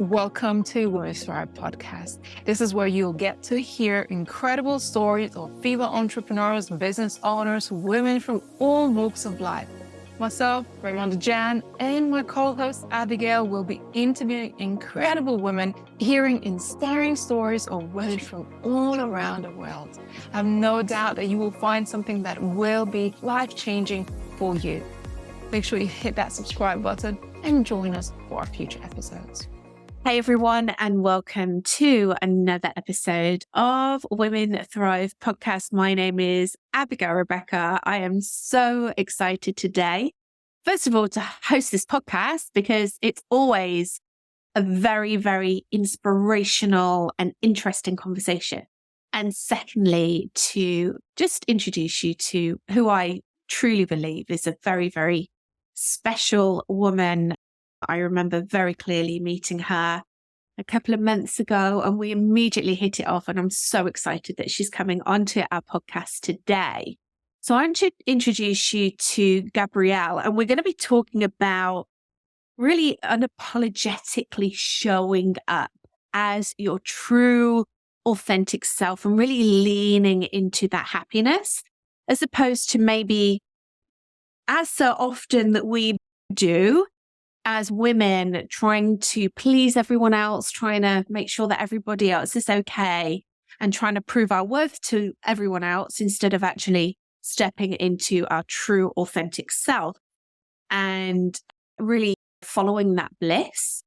Welcome to Women Thrive podcast. This is where you'll get to hear incredible stories of female entrepreneurs, business owners, women from all walks of life. Myself, Raymond Jan, and my co-host Abigail will be interviewing incredible women, hearing inspiring stories of women from all around the world. I have no doubt that you will find something that will be life-changing for you. Make sure you hit that subscribe button and join us for our future episodes. Hey everyone, and welcome to another episode of Women Thrive podcast. My name is Abigail Rebecca. I am so excited today, first of all, to host this podcast because it's always a very, very inspirational and interesting conversation. And secondly, to just introduce you to who I truly believe is a very, very special woman. I remember very clearly meeting her a couple of months ago and we immediately hit it off. And I'm so excited that she's coming onto our podcast today. So I want to introduce you to Gabrielle, and we're going to be talking about really unapologetically showing up as your true, authentic self and really leaning into that happiness, as opposed to maybe as so often that we do as women, trying to please everyone else, trying to make sure that everybody else is okay and trying to prove our worth to everyone else instead of actually stepping into our true authentic self and really following that bliss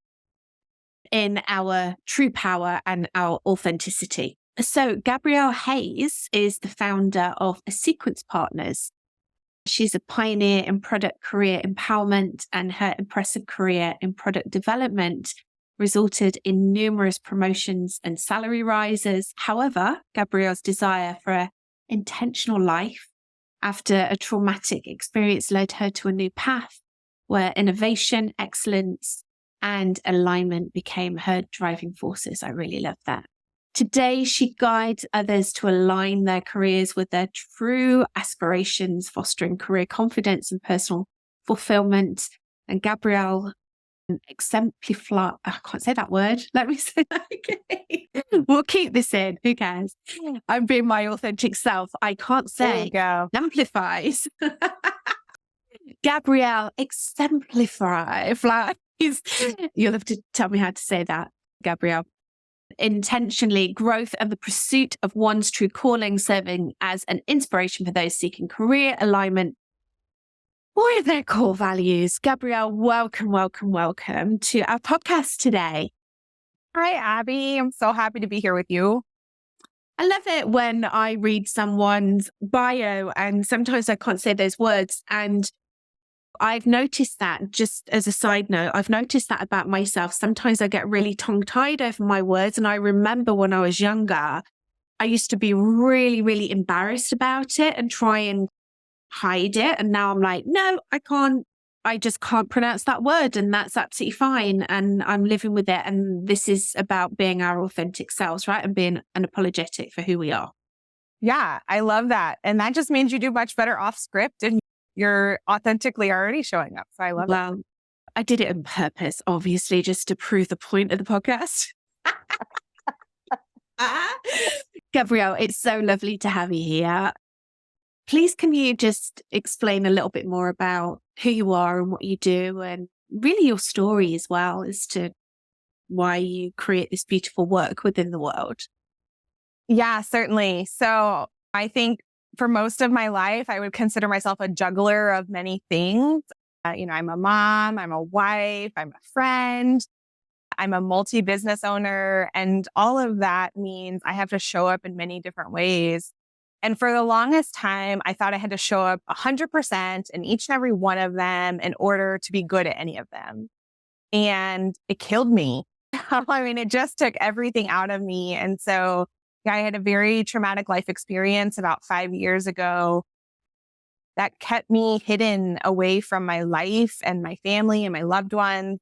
in our true power and our authenticity. So Gabrielle Hayes is the founder of Sequence Partners. She's a pioneer in product career empowerment, and her impressive career in product development resulted in numerous promotions and salary rises. However, Gabrielle's desire for an intentional life after a traumatic experience led her to a new path where innovation, excellence, and alignment became her driving forces. I really love that. Today, she guides others to align their careers with their true aspirations, fostering career confidence and personal fulfillment. And Gabrielle exemplifies, I can't say that word. Let me say that again. We'll keep this in. Who cares? I'm being my authentic self. I can't say amplifies. Gabrielle exemplifies. You'll have to tell me how to say that, Gabrielle. Intentionally, growth and the pursuit of one's true calling, serving as an inspiration for those seeking career alignment with their core values. Gabrielle, welcome to our podcast today. Hi, Abby. I'm so happy to be here with you. I love it when I read someone's bio and sometimes I can't say those words. And I've noticed that, just as a side note, I've noticed that about myself. Sometimes I get really tongue-tied over my words. And I remember when I was younger, I used to be really, really embarrassed about it and try and hide it. And now I'm like, no, I just can't pronounce that word. And that's absolutely fine. And I'm living with it. And this is about being our authentic selves, right? And being unapologetic for who we are. Yeah, I love that. And that just means you do much better off script and you're authentically already showing up. So I love it. Well, I did it on purpose, obviously, just to prove the point of the podcast. Gabrielle, it's so lovely to have you here. Please, can you just explain a little bit more about who you are and what you do, and really your story as well as to why you create this beautiful work within the world? Yeah, certainly. So I think for most of my life, I would consider myself a juggler of many things. I'm a mom, I'm a wife, I'm a friend, I'm a multi-business owner, and all of that means I have to show up in many different ways. And for the longest time, I thought I had to show up 100% in each and every one of them in order to be good at any of them. And it killed me. I mean, it just took everything out of me. And so I had a very traumatic life experience about 5 years ago that kept me hidden away from my life and my family and my loved ones.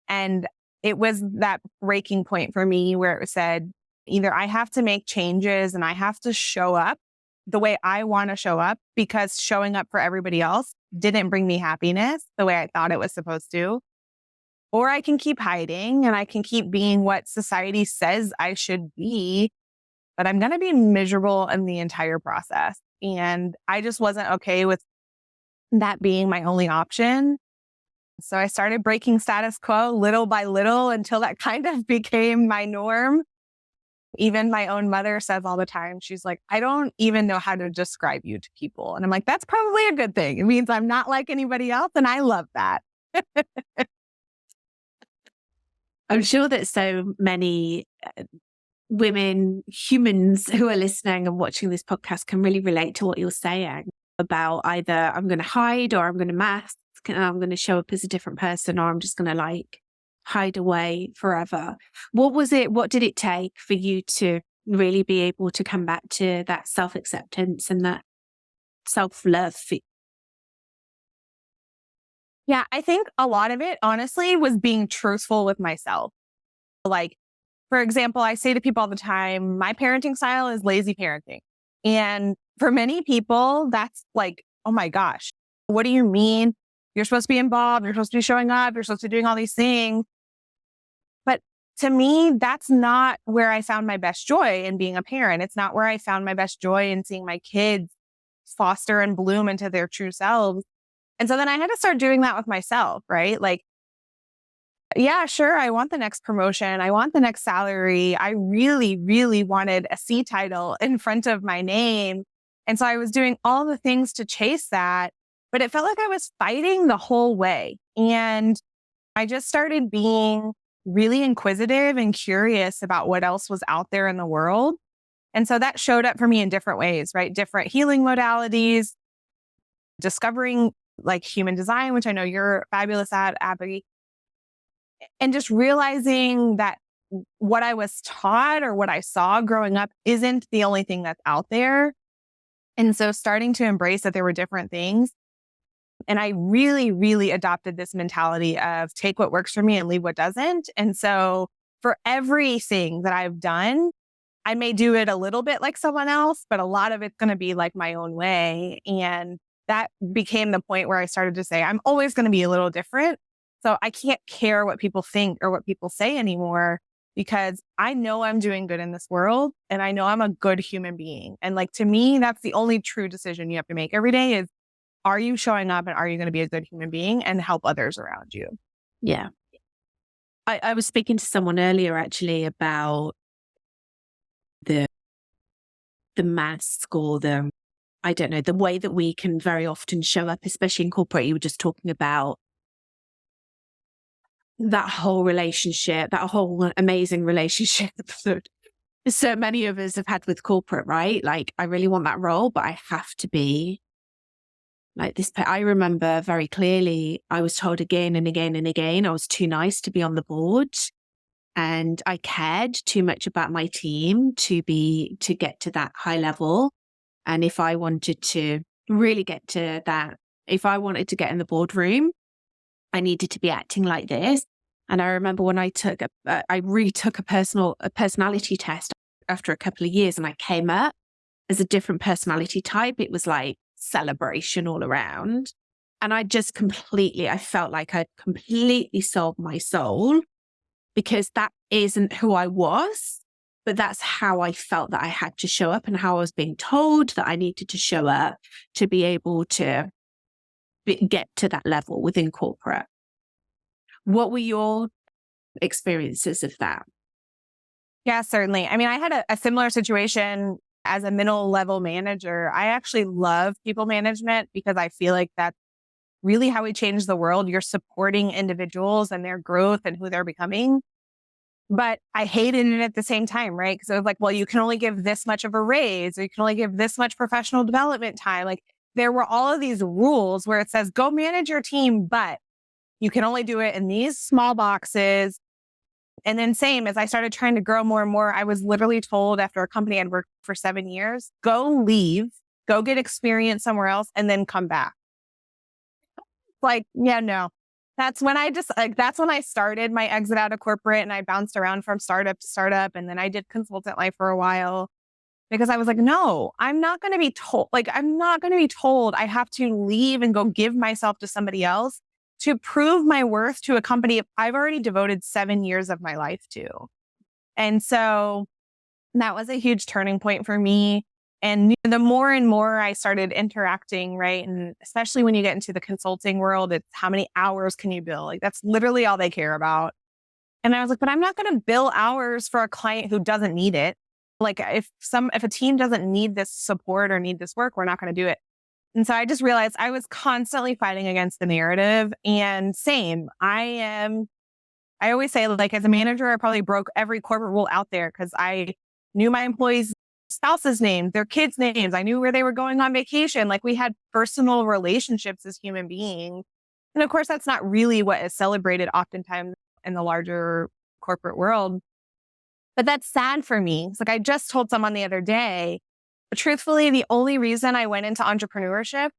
And it was that breaking point for me where it said, either I have to make changes and I have to show up the way I want to show up, because showing up for everybody else didn't bring me happiness the way I thought it was supposed to. or I can keep hiding and I can keep being what society says I should be, but I'm going to be miserable in the entire process. And I just wasn't okay with that being my only option. So I started breaking status quo little by little until that kind of became my norm. Even my own mother says all the time, she's like, I don't even know how to describe you to people. And I'm like, that's probably a good thing. It means I'm not like anybody else. And I love that. I'm sure that so many women, humans who are listening and watching this podcast can really relate to what you're saying about either I'm going to hide or I'm going to mask and I'm going to show up as a different person or I'm just going to like hide away forever. What was it? What did it take for you to really be able to come back to that self-acceptance and that self-love? Yeah, I think a lot of it, honestly, was being truthful with myself. Like, for example, I say to people all the time, my parenting style is lazy parenting. And for many people, that's like, oh my gosh, what do you mean? You're supposed to be involved. You're supposed to be showing up. You're supposed to be doing all these things. But to me, that's not where I found my best joy in being a parent. It's not where I found my best joy in seeing my kids foster and bloom into their true selves. And so then I had to start doing that with myself, right? Like, yeah, sure, I want the next promotion. I want the next salary. I really, really wanted a C title in front of my name. And so I was doing all the things to chase that, but it felt like I was fighting the whole way. And I just started being really inquisitive and curious about what else was out there in the world. And so that showed up for me in different ways, right? Different healing modalities, discovering like human design, which I know you're fabulous at, Abby, and just realizing that what I was taught or what I saw growing up isn't the only thing that's out there. And so starting to embrace that there were different things. And I really, really adopted this mentality of take what works for me and leave what doesn't. And so for everything that I've done, I may do it a little bit like someone else, but a lot of it's going to be like my own way. And that became the point where I started to say, I'm always going to be a little different. So I can't care what people think or what people say anymore because I know I'm doing good in this world and I know I'm a good human being. And like, to me, that's the only true decision you have to make every day is, are you showing up and are you going to be a good human being and help others around you? Yeah. I was speaking to someone earlier actually about the mask or I don't know, the way that we can very often show up, especially in corporate. You were just talking about that whole relationship, that whole amazing relationship that so many of us have had with corporate, right? Like, I really want that role, but I have to be like this. I remember very clearly, I was told again and again and again, I was too nice to be on the board. And I cared too much about my team to get to that high level. And if I wanted to really get to that, if I wanted to get in the boardroom, I needed to be acting like this. And I remember when I retook a personality test after a couple of years and I came up as a different personality type. It was like celebration all around. And I felt like I'd completely sold my soul because that isn't who I was, but that's how I felt that I had to show up and how I was being told that I needed to show up to be able to get to that level within corporate. What were your experiences of that? Yeah, certainly. I mean, I had a similar situation as a middle level manager. I actually love people management because I feel like that's really how we change the world. You're supporting individuals and their growth and who they're becoming. But I hated it at the same time, right? Because it was like, well, you can only give this much of a raise or you can only give this much professional development time. Like, there were all of these rules where it says, go manage your team, but you can only do it in these small boxes. And then same as I started trying to grow more and more, I was literally told after a company I'd worked for 7 years, go leave, go get experience somewhere else, and then come back. Like, yeah, no. That's when that's when I started my exit out of corporate and I bounced around from startup to startup. And then I did consultant life for a while because I was like, no, I'm not going to be told, I have to leave and go give myself to somebody else to prove my worth to a company I've already devoted 7 years of my life to. And so that was a huge turning point for me. And the more and more I started interacting, right? And especially when you get into the consulting world, it's how many hours can you bill? Like that's literally all they care about. And I was like, but I'm not going to bill hours for a client who doesn't need it. Like if a team doesn't need this support or need this work, we're not going to do it. And so I just realized I was constantly fighting against the narrative. And same, I always say, like, as a manager, I probably broke every corporate rule out there because I knew my employees' spouses' names, their kids' names. I knew where they were going on vacation. Like, we had personal relationships as human beings. And of course, that's not really what is celebrated oftentimes in the larger corporate world. But that's sad for me. It's like I just told someone the other day, truthfully, the only reason I went into entrepreneurship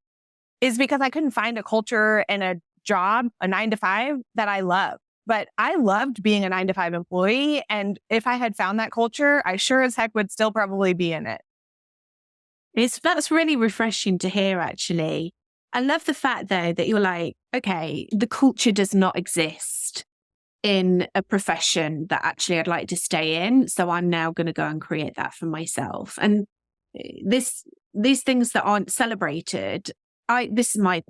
is because I couldn't find a culture and a job, a 9 to 5 that I love. But I loved being a 9 to 5 employee. And if I had found that culture, I sure as heck would still probably be in it. That's really refreshing to hear, actually. I love the fact, though, that you're like, okay, the culture does not exist in a profession that actually I'd like to stay in. So I'm now going to go and create that for myself. And these things that aren't celebrated, this is my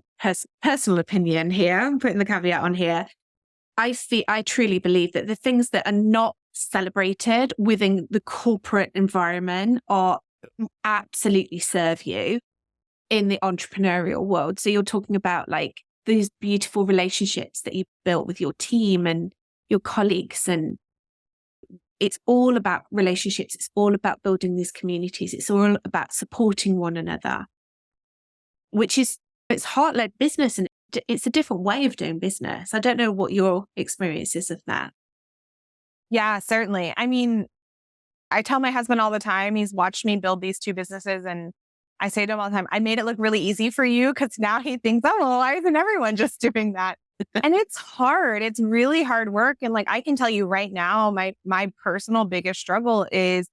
personal opinion here. I'm putting the caveat on here. I truly believe that the things that are not celebrated within the corporate environment are absolutely serve you in the entrepreneurial world. So you're talking about like these beautiful relationships that you've built with your team and your colleagues, and it's all about relationships. It's all about building these communities. It's all about supporting one another, it's heart-led business, and it's a different way of doing business. I don't know what your experience is of that. Yeah, certainly. I mean, I tell my husband all the time, he's watched me build these 2 businesses, and I say to him all the time, I made it look really easy for you, because now he thinks, oh, well, why isn't everyone just doing that? And it's hard. It's really hard work. And like, I can tell you right now, my personal biggest struggle is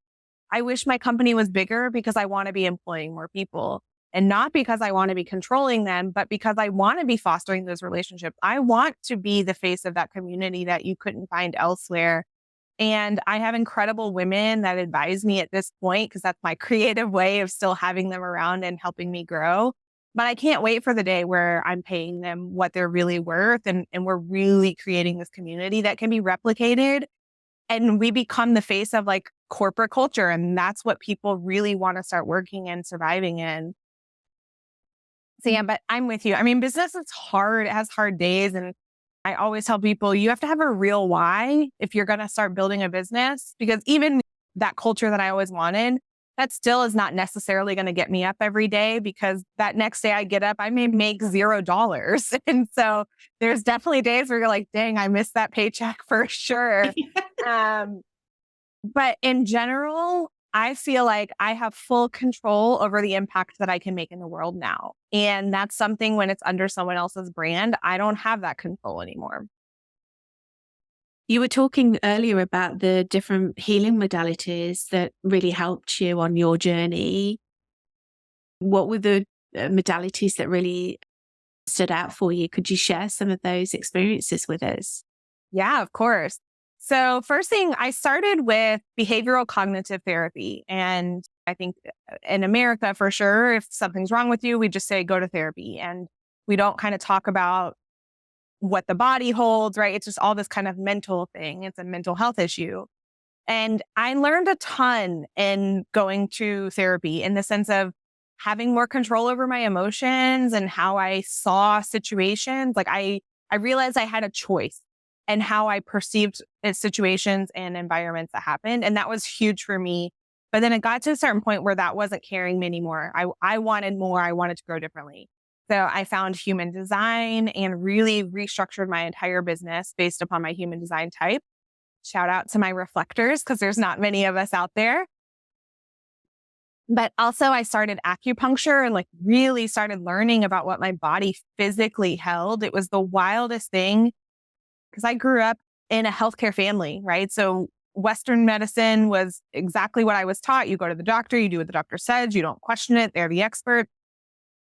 I wish my company was bigger because I want to be employing more people. And not because I want to be controlling them, but because I want to be fostering those relationships. I want to be the face of that community that you couldn't find elsewhere. And I have incredible women that advise me at this point, because that's my creative way of still having them around and helping me grow. But I can't wait for the day where I'm paying them what they're really worth. And we're really creating this community that can be replicated. And we become the face of like corporate culture. And that's what people really want to start working and surviving in. So yeah, but I'm with you. I mean, business is hard. It has hard days. And I always tell people you have to have a real why if you're going to start building a business, because even that culture that I always wanted, that still is not necessarily going to get me up every day, because that next day I get up, I may make $0. And so there's definitely days where you're like, dang, I missed that paycheck for sure. But in general, I feel like I have full control over the impact that I can make in the world now. And that's something when it's under someone else's brand, I don't have that control anymore. You were talking earlier about the different healing modalities that really helped you on your journey. What were the modalities that really stood out for you? Could you share some of those experiences with us? Yeah, of course. So first thing, I started with behavioral cognitive therapy. And I think in America, for sure, if something's wrong with you, we just say, go to therapy. And we don't kind of talk about what the body holds, right? It's just all this kind of mental thing. It's a mental health issue. And I learned a ton in going to therapy, in the sense of having more control over my emotions and how I saw situations. Like I realized I had a choice and how I perceived situations and environments that happened. And that was huge for me. But then it got to a certain point where that wasn't carrying me anymore. I wanted more. I wanted to grow differently. So I found human design and really restructured my entire business based upon my human design type. Shout out to my reflectors, because there's not many of us out there. But also I started acupuncture and like really started learning about what my body physically held. It was the wildest thing, because I grew up in a healthcare family, right? So Western medicine was exactly what I was taught. You go to the doctor, you do what the doctor says, you don't question it. They're the expert.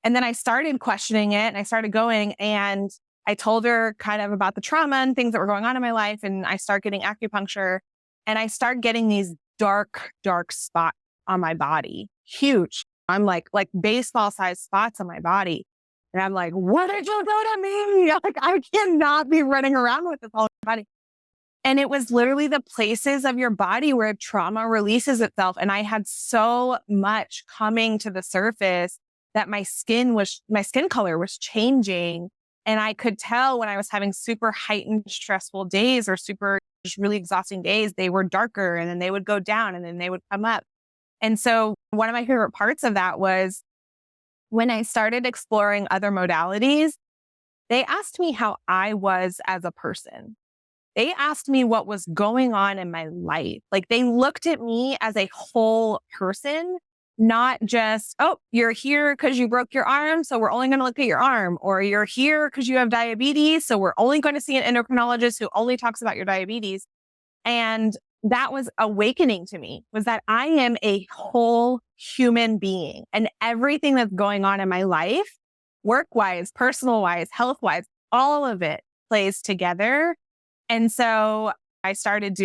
And then I started questioning it, and I started going, and I told her kind of about the trauma and things that were going on in my life. And I start getting acupuncture and I start getting these dark, dark spots on my body. Huge. I'm like baseball sized spots on my body. And I'm like, what did you do to me? Like, I cannot be running around with this whole body. And it was literally the places of your body where trauma releases itself. And I had so much coming to the surface that my skin color was changing. And I could tell when I was having super heightened stressful days or super just really exhausting days, they were darker and then they would go down and then they would come up. And so one of my favorite parts of that was when I started exploring other modalities, they asked me how I was as a person. They asked me what was going on in my life. Like they looked at me as a whole person, not just, oh, you're here because you broke your arm, so we're only going to look at your arm. Or you're here because you have diabetes, so we're only going to see an endocrinologist who only talks about your diabetes. And that was awakening to me, was that I am a whole human being. And everything that's going on in my life, work-wise, personal-wise, health-wise, all of it plays together. And so I started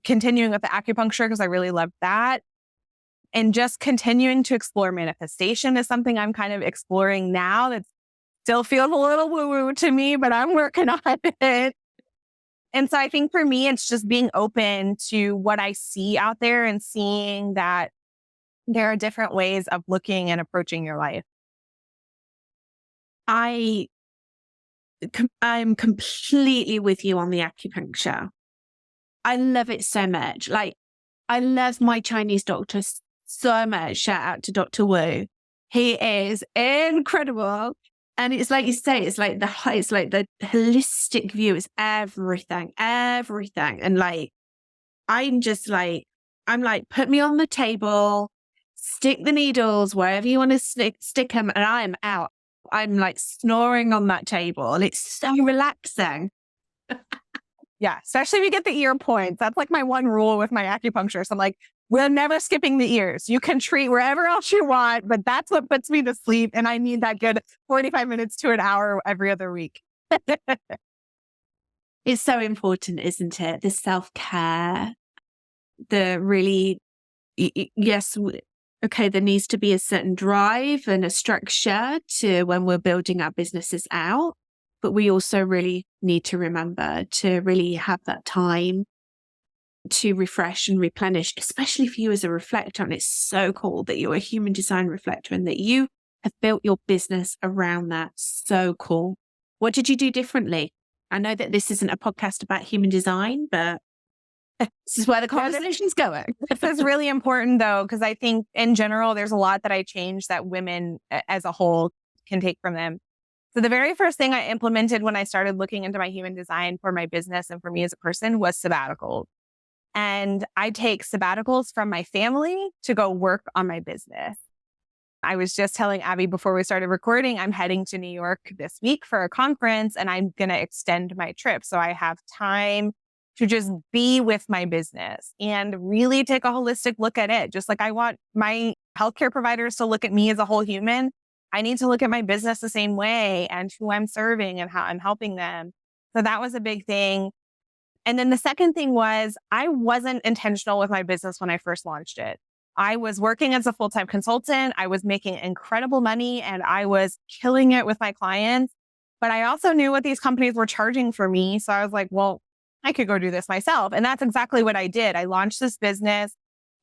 continuing with the acupuncture because I really loved that. And just continuing to explore manifestation is something I'm kind of exploring now that still feels a little woo-woo to me, but I'm working on it. And so I think for me, it's just being open to what I see out there and seeing that there are different ways of looking and approaching your life. I'm completely with you on the acupuncture. I love it so much. Like, I love my Chinese doctor so much. Shout out to Dr. Wu. He is incredible. And it's like you say, it's like the holistic view is everything. And like, I'm like, put me on the table, stick the needles wherever you want to stick them, and I am out. I'm like snoring on that table and it's so relaxing. Yeah, especially if you get the ear points. That's like my one rule with my acupuncture. So I'm like, we're never skipping the ears. You can treat wherever else you want, but that's what puts me to sleep. And I need that good 45 minutes to an hour every other week. It's so important, isn't it? The self-care, the really, yes, okay, there needs to be a certain drive and a structure to when we're building our businesses out, but we also really need to remember to really have that time to refresh and replenish, especially for you as a reflector. And it's so cool that you're a human design reflector and that you have built your business around that. So cool. What did you do differently? I know that this isn't a podcast about human design, but this is where the conversation's going. This is really important though, because I think in general, there's a lot that I changed that women as a whole can take from them. So the very first thing I implemented when I started looking into my human design for my business and for me as a person was sabbaticals. And I take sabbaticals from my family to go work on my business. I was just telling Abby before we started recording, I'm heading to New York this week for a conference and I'm going to extend my trip. So I have time to just be with my business and really take a holistic look at it. Just like I want my healthcare providers to look at me as a whole human, I need to look at my business the same way and who I'm serving and how I'm helping them. So that was a big thing. And then the second thing was I wasn't intentional with my business when I first launched it. I was working as a full-time consultant. I was making incredible money and I was killing it with my clients. But I also knew what these companies were charging for me. So I was like, well, I could go do this myself. And that's exactly what I did. I launched this business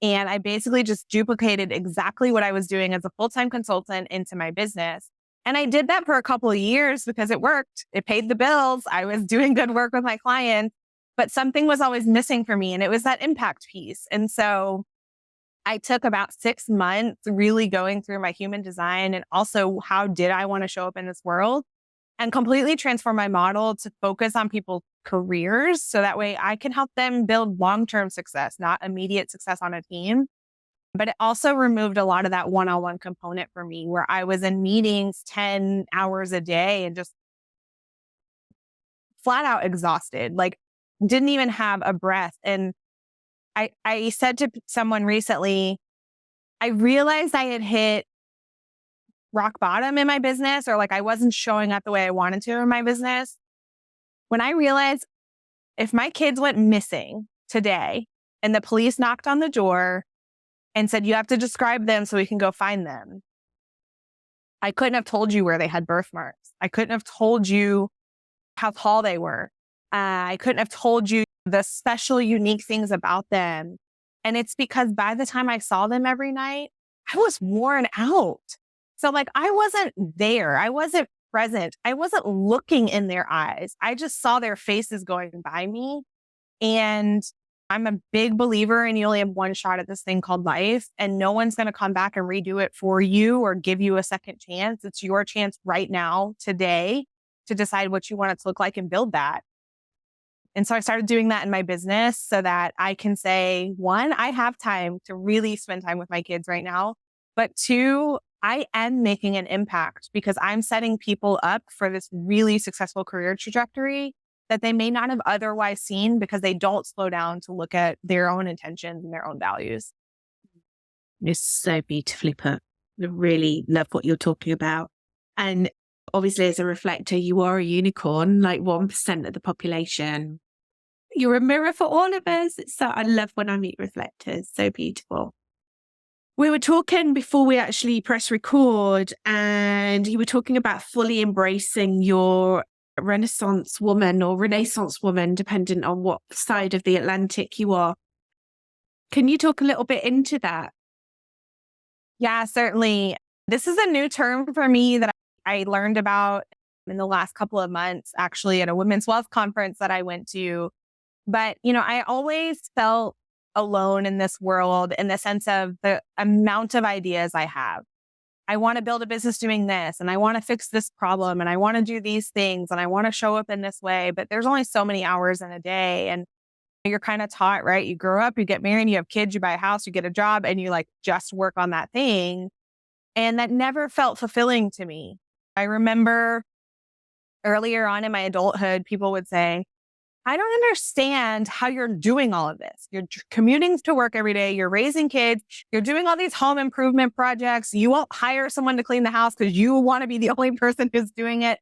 and I basically just duplicated exactly what I was doing as a full-time consultant into my business. And I did that for a couple of years because it worked. It paid the bills. I was doing good work with my clients, but something was always missing for me. And it was that impact piece. And so I took about 6 months really going through my human design and also how did I want to show up in this world and completely transform my model to focus on people's careers. So that way I can help them build long-term success, not immediate success on a team. But it also removed a lot of that one-on-one component for me where I was in meetings 10 hours a day and just flat out exhausted, like didn't even have a breath. And I said to someone recently, I realized I had hit rock bottom in my business, or like I wasn't showing up the way I wanted to in my business, when I realized if my kids went missing today and the police knocked on the door and said, you have to describe them so we can go find them, I couldn't have told you where they had birthmarks. I couldn't have told you how tall they were. I couldn't have told you the special, unique things about them. And it's because by the time I saw them every night, I was worn out. So like I wasn't there. I wasn't present. I wasn't looking in their eyes. I just saw their faces going by me. And I'm a big believer in you only have one shot at this thing called life, and no one's going to come back and redo it for you or give you a second chance. It's your chance right now, today, to decide what you want it to look like and build that. And so I started doing that in my business so that I can say, one, I have time to really spend time with my kids right now. But two, I am making an impact because I'm setting people up for this really successful career trajectory that they may not have otherwise seen because they don't slow down to look at their own intentions and their own values. It's so beautifully put. I really love what you're talking about. And obviously, as a reflector, you are a unicorn, like 1% of the population. You're a mirror for all of us. I love when I meet reflectors. So beautiful. We were talking before we actually press record, and you were talking about fully embracing your Renaissance woman or Renaissance woman, depending on what side of the Atlantic you are. Can you talk a little bit into that? Yeah, certainly. This is a new term for me that I learned about in the last couple of months, actually, at a women's wealth conference that I went to. But, I always felt alone in this world in the sense of the amount of ideas I have. I want to build a business doing this, and I want to fix this problem, and I want to do these things, and I want to show up in this way. But there's only so many hours in a day. And you're kind of taught, right? You grow up, you get married, you have kids, you buy a house, you get a job, and you like just work on that thing. And that never felt fulfilling to me. I remember earlier on in my adulthood, people would say, I don't understand how you're doing all of this. You're commuting to work every day. You're raising kids. You're doing all these home improvement projects. You won't hire someone to clean the house because you want to be the only person who's doing it.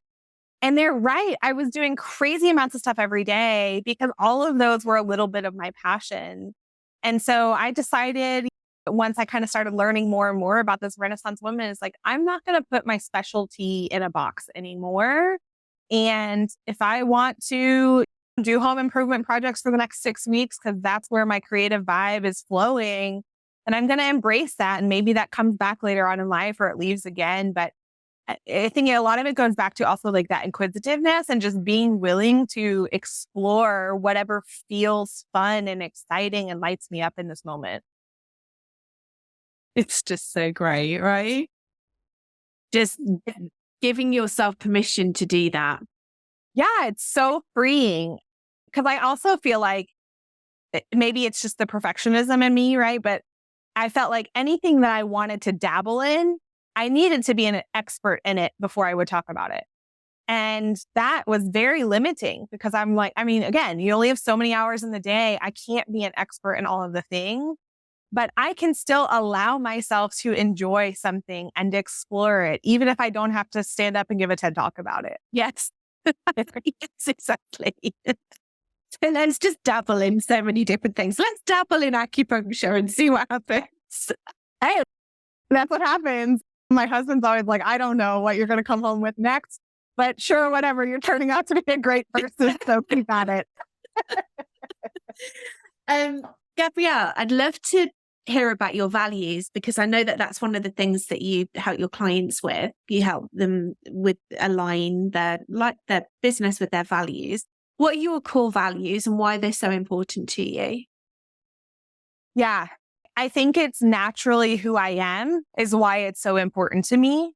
And they're right. I was doing crazy amounts of stuff every day because all of those were a little bit of my passion. And so I decided once I kind of started learning more and more about this Renaissance woman, is like, I'm not going to put my specialty in a box anymore. And if I want to do home improvement projects for the next 6 weeks, because that's where my creative vibe is flowing, and I'm going to embrace that. And maybe that comes back later on in life or it leaves again. But I think a lot of it goes back to also like that inquisitiveness and just being willing to explore whatever feels fun and exciting and lights me up in this moment. It's just so great, right? Just giving yourself permission to do that. Yeah, it's so freeing. Because I also feel like maybe it's just the perfectionism in me, right? But I felt like anything that I wanted to dabble in, I needed to be an expert in it before I would talk about it. And that was very limiting because I'm like, again, you only have so many hours in the day. I can't be an expert in all of the things, but I can still allow myself to enjoy something and explore it, even if I don't have to stand up and give a TED talk about it. Yes. Yes, exactly. So let's just dabble in so many different things. Let's dabble in acupuncture and see what happens. Hey, that's what happens. My husband's always like, I don't know what you're going to come home with next, but sure, whatever. You're turning out to be a great person, so keep at it. Gabrielle, I'd love to hear about your values because I know that that's one of the things that you help your clients with. You help them with align their business with their values. What are your core values and why they're so important to you? Yeah, I think it's naturally who I am is why it's so important to me,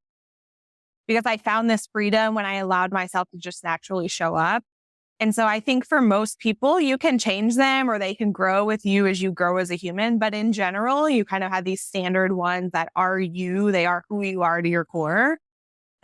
because I found this freedom when I allowed myself to just naturally show up. And so I think for most people, you can change them or they can grow with you as you grow as a human. But in general, you kind of have these standard ones that are you, they are who you are to your core.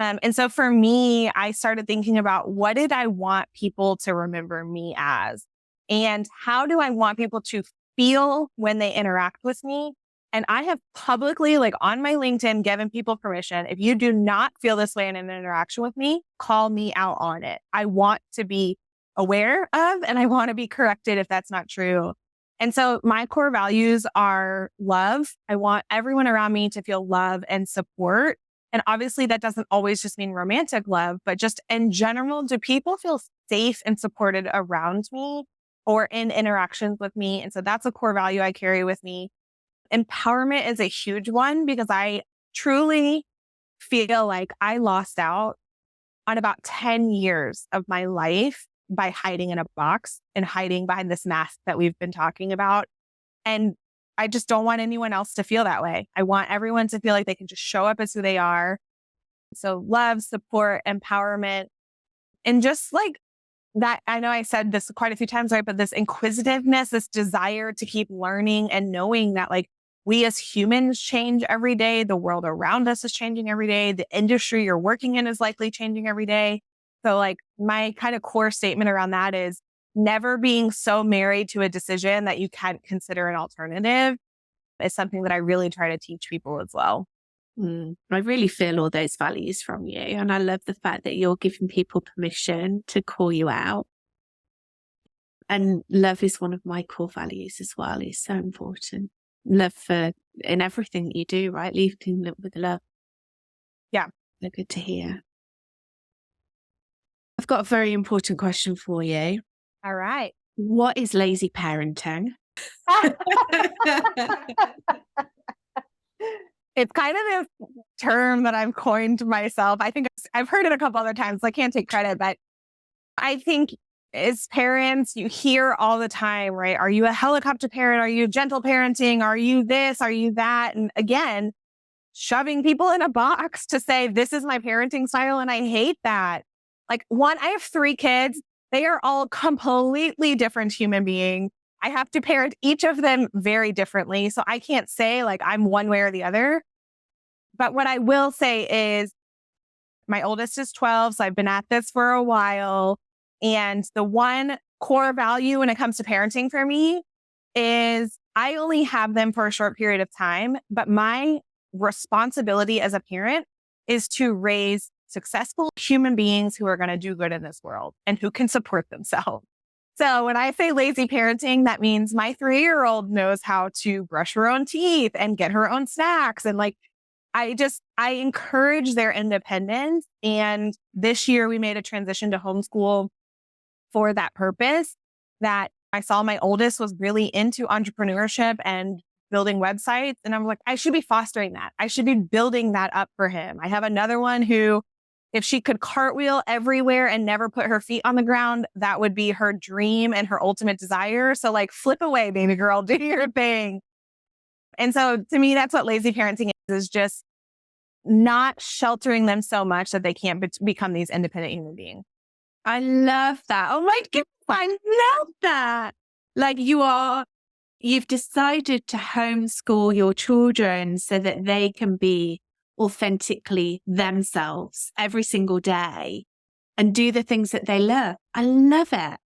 And so for me, I started thinking about what did I want people to remember me as? And how do I want people to feel when they interact with me? And I have publicly, like on my LinkedIn, given people permission. If you do not feel this way in an interaction with me, call me out on it. I want to be aware of, and I want to be corrected if that's not true. And so my core values are love. I want everyone around me to feel love and support. And obviously that doesn't always just mean romantic love, but just in general, do people feel safe and supported around me or in interactions with me? And so that's a core value I carry with me. Empowerment is a huge one because I truly feel like I lost out on about 10 years of my life by hiding in a box and hiding behind this mask that we've been talking about. And I just don't want anyone else to feel that way. I want everyone to feel like they can just show up as who they are. So love, support, empowerment, and just like that. I know I said this quite a few times, right? But this inquisitiveness, this desire to keep learning and knowing that like we as humans change every day. The world around us is changing every day. The industry you're working in is likely changing every day. So like my kind of core statement around that is never being so married to a decision that you can't consider an alternative is something that I really try to teach people as well. I really feel all those values from you. And I love the fact that you're giving people permission to call you out. And love is one of my core values as well. It's so important. Love in everything that you do, right? Leading with love. Yeah. So good to hear. I've got a very important question for you. All right. What is lazy parenting? It's kind of a term that I've coined myself. I think I've heard it a couple other times. So I can't take credit, but I think as parents, you hear all the time, right? Are you a helicopter parent? Are you gentle parenting? Are you this? Are you that? And again, shoving people in a box to say, this is my parenting style. And I hate that. Like one, I have 3 kids. They are all completely different human beings. I have to parent each of them very differently. So I can't say like I'm one way or the other. But what I will say is my oldest is 12. So I've been at this for a while. And the one core value when it comes to parenting for me is I only have them for a short period of time, but my responsibility as a parent is to raise successful human beings who are going to do good in this world and who can support themselves. So when I say lazy parenting, that means my 3-year-old knows how to brush her own teeth and get her own snacks. And like, I encourage their independence. And this year we made a transition to homeschool for that purpose, that I saw my oldest was really into entrepreneurship and building websites. And I'm like, I should be fostering that. I should be building that up for him. I have another one who, if she could cartwheel everywhere and never put her feet on the ground, that would be her dream and her ultimate desire. So like, flip away, baby girl, do your thing. And so to me, that's what lazy parenting is just not sheltering them so much that they can't become these independent human beings. I love that. Oh my goodness, I love that. Like you've decided to homeschool your children so that they can be authentically themselves every single day and do the things that they love. I love it.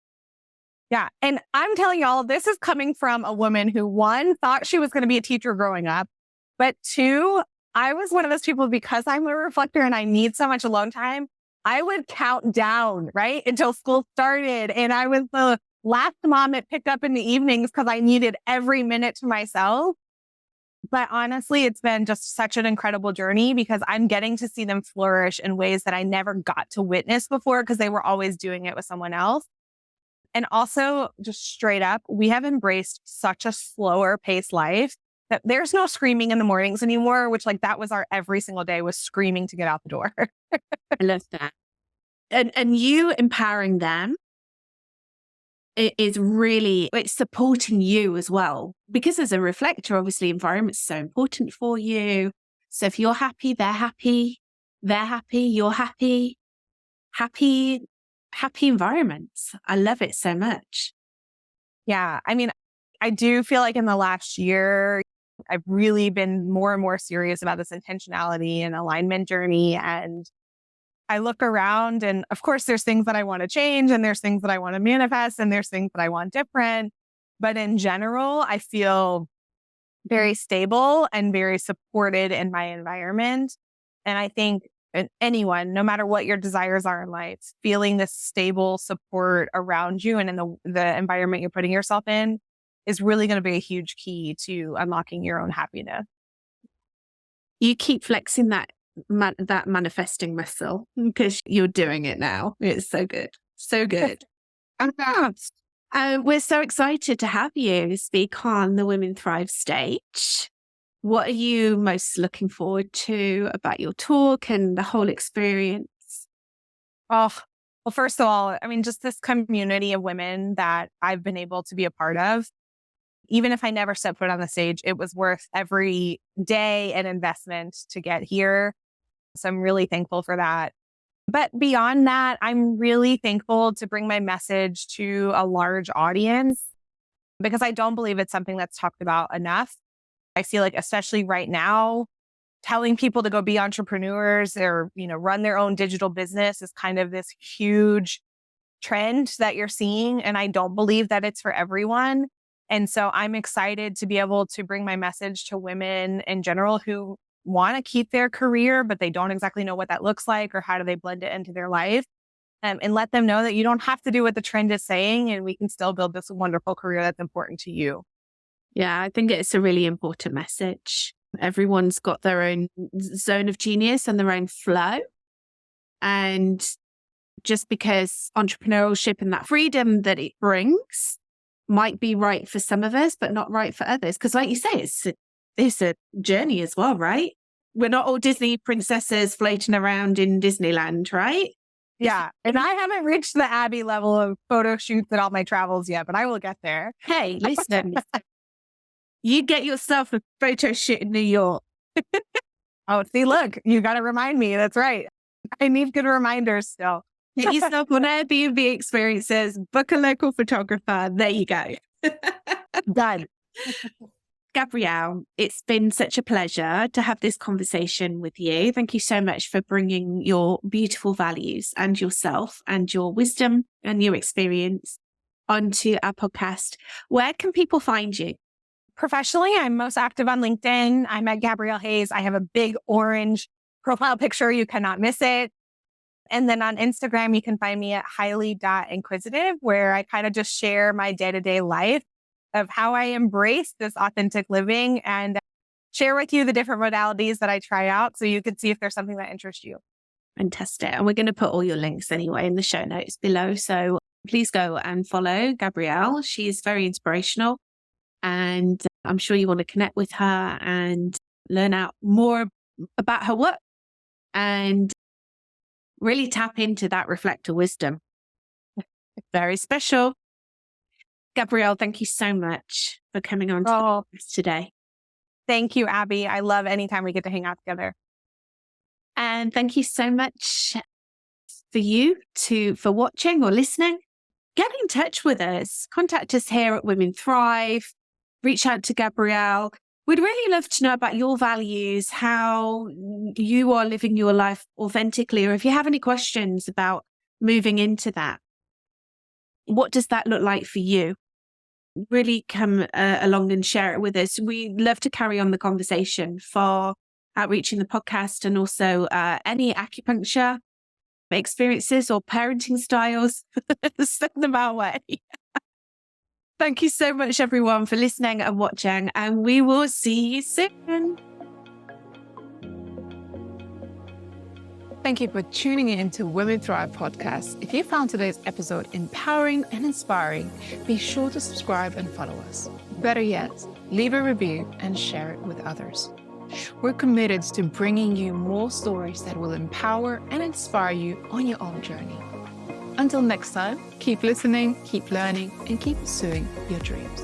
Yeah. And I'm telling y'all, this is coming from a woman who, 1, thought she was going to be a teacher growing up, but 2, I was one of those people, because I'm a reflector and I need so much alone time, I would count down, right, until school started. And I was the last mom it picked up in the evenings because I needed every minute to myself. But honestly, it's been just such an incredible journey because I'm getting to see them flourish in ways that I never got to witness before because they were always doing it with someone else. And also, just straight up, we have embraced such a slower paced life that there's no screaming in the mornings anymore, which like that was our every single day was screaming to get out the door. I love that. And you empowering them is really, it's supporting you as well. Because as a reflector, obviously environment's so important for you. So if you're happy, they're happy, you're happy, happy environments. I love it so much. Yeah. I mean, I do feel like in the last year, I've really been more and more serious about this intentionality and alignment journey. And I look around and of course there's things that I want to change and there's things that I want to manifest and there's things that I want different. But in general, I feel very stable and very supported in my environment. And I think anyone, no matter what your desires are in life, feeling this stable support around you and in the environment you're putting yourself in is really going to be a huge key to unlocking your own happiness. You keep flexing that manifesting muscle because you're doing it now. It's so good. So good. We're so excited to have you speak on the Women Thrive stage. What are you most looking forward to about your talk and the whole experience? Oh, well, first of all, I mean, just this community of women that I've been able to be a part of. Even if I never set foot on the stage, it was worth every day and investment to get here. So I'm really thankful for that. But beyond that, I'm really thankful to bring my message to a large audience because I don't believe it's something that's talked about enough. I feel like, especially right now, telling people to go be entrepreneurs or, run their own digital business is kind of this huge trend that you're seeing. And I don't believe that it's for everyone. And so I'm excited to be able to bring my message to women in general who want to keep their career, but they don't exactly know what that looks like or how do they blend it into their life. And let them know that you don't have to do what the trend is saying and we can still build this wonderful career that's important to you. Yeah, I think it's a really important message. Everyone's got their own zone of genius and their own flow. And just because entrepreneurship and that freedom that it brings might be right for some of us, but not right for others. Because like you say, it's a journey as well, right? We're not all Disney princesses floating around in Disneyland, right? Yeah. And I haven't reached the Abby level of photo shoots at all my travels yet, but I will get there. Hey, listen, you get yourself a photo shoot in New York. Oh, see, look, you got to remind me. That's right. I need good reminders still. Get yourself on Airbnb experiences, book a local photographer. There you go. Done. Gabrielle, it's been such a pleasure to have this conversation with you. Thank you so much for bringing your beautiful values and yourself and your wisdom and your experience onto our podcast. Where can people find you? Professionally, I'm most active on LinkedIn. I'm at Gabrielle Hayes. I have a big orange profile picture. You cannot miss it. And then on Instagram, you can find me at highly.inquisitive, where I kind of just share my day-to-day life of how I embrace this authentic living and share with you the different modalities that I try out so you can see if there's something that interests you. Fantastic. And we're going to put all your links anyway in the show notes below. So please go and follow Gabrielle. She is very inspirational and I'm sure you want to connect with her and learn out more about her work and really tap into that reflector wisdom. Very special. Gabrielle, thank you so much for coming on to us today. Thank you, Abby. I love anytime we get to hang out together. And thank you so much for watching or listening. Get in touch with us. Contact us here at Women Thrive. Reach out to Gabrielle. We'd really love to know about your values, how you are living your life authentically, or if you have any questions about moving into that. What does that look like for you? Really come along and share it with us. We love to carry on the conversation for Outreaching the podcast and also any acupuncture experiences or parenting styles. Send them our way. Thank you so much, everyone, for listening and watching, and we will see you soon. Thank you for tuning in to Women Thrive podcast. If you found today's episode empowering and inspiring, be sure to subscribe and follow us. Better yet, leave a review and share it with others. We're committed to bringing you more stories that will empower and inspire you on your own journey. Until next time, keep listening, keep learning, and keep pursuing your dreams.